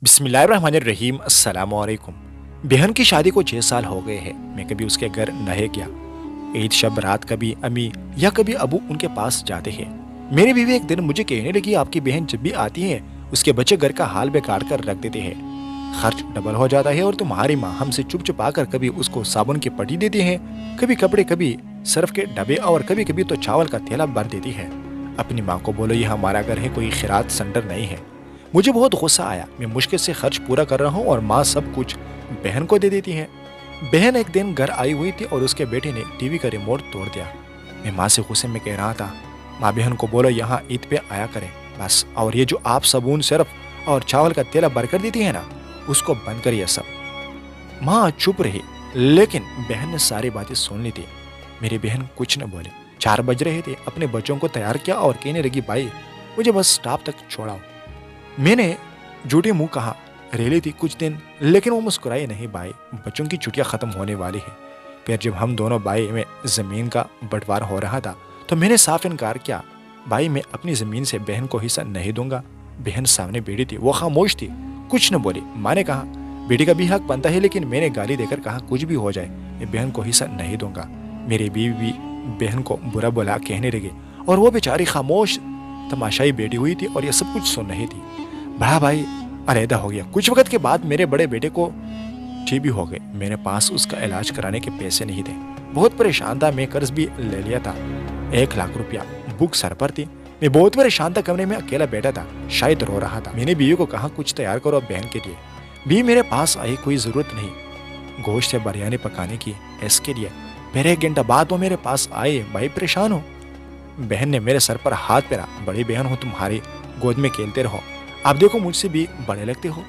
बिस्मिल्लाहिर्रहमानिर्रहीम अस्सलाम वालेकुम। बहन की शादी को 6 साल हो गए हैं। मैं कभी उसके घर नहीं गया। ईद शब रात कभी अम्मी या कभी अबू उनके पास जाते हैं। मेरी बीवी एक दिन मुझे कहने लगी, आपकी बहन जब भी आती है उसके बच्चे घर का हाल बेकार कर रख देते हैं, खर्च डबल हो जाता है और तुम्हारी माँ हमसे चुप चुपा कर कभी उसको साबुन की पट्टी देती है, कभी कपड़े, कभी सर्फ के डब्बे और कभी कभी तो चावल का थैला भर देती है। अपनी माँ को बोलो ये हमारा घर है, कोई खिरात सेंटर नहीं है। मुझे बहुत गुस्सा आया। मैं मुश्किल से खर्च पूरा कर रहा हूँ और माँ सब कुछ बहन को दे देती है। बहन एक दिन घर आई हुई थी और उसके बेटे ने टीवी का रिमोट तोड़ दिया। मैं माँ से गुस्से में कह रहा था, माँ बहन को बोलो यहाँ ईद पे आया करें बस, और ये जो आप साबुन सर्फ और चावल का तेल भर कर देती है ना, उसको बंद करिए सब। माँ चुप रही, लेकिन बहन ने सारी बातें सुन ली थी। मेरी बहन कुछ न बोली। 4 बज रहे थे। अपने बच्चों को तैयार किया और कहने लगी, भाई मुझे बस स्टॉप तक छोड़ाओ। मैंने झूठे मुंह कहा, रेली थी कुछ दिन, लेकिन वो मुस्कुराई नहीं। भाई बच्चों की छुट्टियां खत्म होने वाली है। फिर जब हम दोनों भाई में जमीन का बंटवारा हो रहा था तो मैंने साफ इनकार किया, भाई मैं अपनी जमीन से बहन को हिस्सा नहीं दूंगा। बहन सामने बैठी थी, वो खामोश थी, कुछ न बोली। माँ ने कहा, बेटी का भी हक बनता है, लेकिन मैंने गाली देकर कहा, कुछ भी हो जाए मैं बहन को हिस्सा नहीं दूंगा। मेरी बीवी भी बहन को बुरा बुला कहने लगी और वो बेचारी खामोश तमाशाई बैठी हुई थी और ये सब कुछ सुन रही थी। बड़ा भाई अलहदा हो गया। कुछ वक्त के बाद मेरे बड़े बेटे को टीबी हो गए। मेरे पास उसका इलाज कराने के पैसे नहीं थे। बहुत परेशान था। मैं कर्ज भी ले लिया था, 1 लाख रुपया। बुक सर पर थी। मैं बहुत परेशान था। कमरे में अकेला बैठा था, शायद रो रहा था। मैंने बीवी को कहा, कुछ तैयार करो बहन के लिए। बीवी मेरे पास आई, कोई जरूरत नहीं गोश्त से बिरयानी पकाने की, इसके लिए। फिर 1 घंटा बाद वो मेरे पास आए, भाई परेशान हो। बहन ने मेरे सर पर हाथ फेरा, बड़ी बहन हो तुम्हारी, गोद में खेलते रहो, आप देखो मुझसे भी बड़े लगते हो।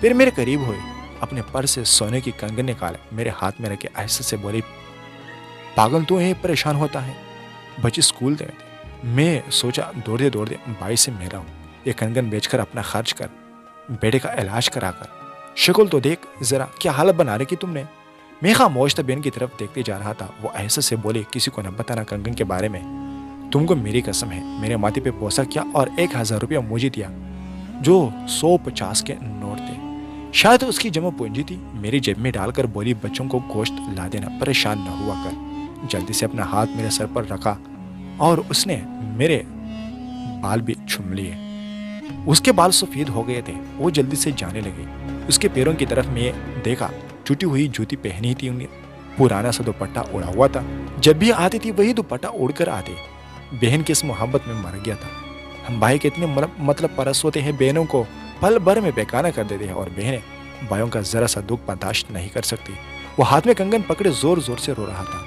फिर मेरे करीब हुए, अपने पर्स से सोने की कंगन निकाले, मेरे हाथ में रखे, ऐसे से बोली, पागल तू है, परेशान होता है, बच्चे स्कूल गए थे। मैं सोचा दौड़ते दौड़ते भाई से मिला हूँ, ये कंगन बेचकर अपना खर्च कर, बेटे का इलाज करा कर, शक्ल तो देख जरा, क्या हालत बना रखी तुमने। मैं खामोश था, बहन की तरफ देखते जा रहा था। वो ऐसे से बोले, किसी को न बताना कंगन के बारे में, तुमको मेरी कसम है। मेरे माथे पे पोसा किया और 1000 रुपया मुझे दिया, जो 150 के नोट थे। शायद उसकी जमा पूंजी थी। मेरी जेब में डालकर बोली, बच्चों को गोश्त ला देना, परेशान न हुआ कर। जल्दी से अपना हाथ मेरे सर पर रखा और उसने मेरे बाल भी चूम लिए। उसके बाल सफेद हो गए थे। वो जल्दी से जाने लगे। उसके पैरों की तरफ मैं देखा, टूटी हुई जूती पहनी थी उन्हें, पुराना सा दुपट्टा उड़ा हुआ था। जब भी आती थी वही दुपट्टा उड़कर आते। बहन की इस मोहब्बत में मर गया था। हम भाई कितने मतलब परस होते हैं, बहनों को पल भर में बेगाना कर देते हैं और बहनें भाइयों का जरा सा दुख बर्दाश्त नहीं कर सकती। वो हाथ में कंगन पकड़े जोर जोर से रो रहा था।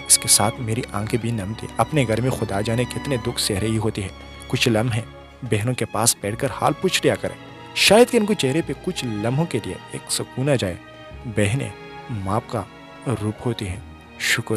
इसके साथ मेरी आंखें भी नम थी। अपने घर में खुदा जाने कितने दुख सह रही होती है। कुछ लम्हे बहनों के पास बैठकर हाल पूछ लिया करें, शायद कि इनको चेहरे पे कुछ लम्हों के लिए एक सुकून आ जाए। बहनें माँ का रूप होती हैं। शुक्र।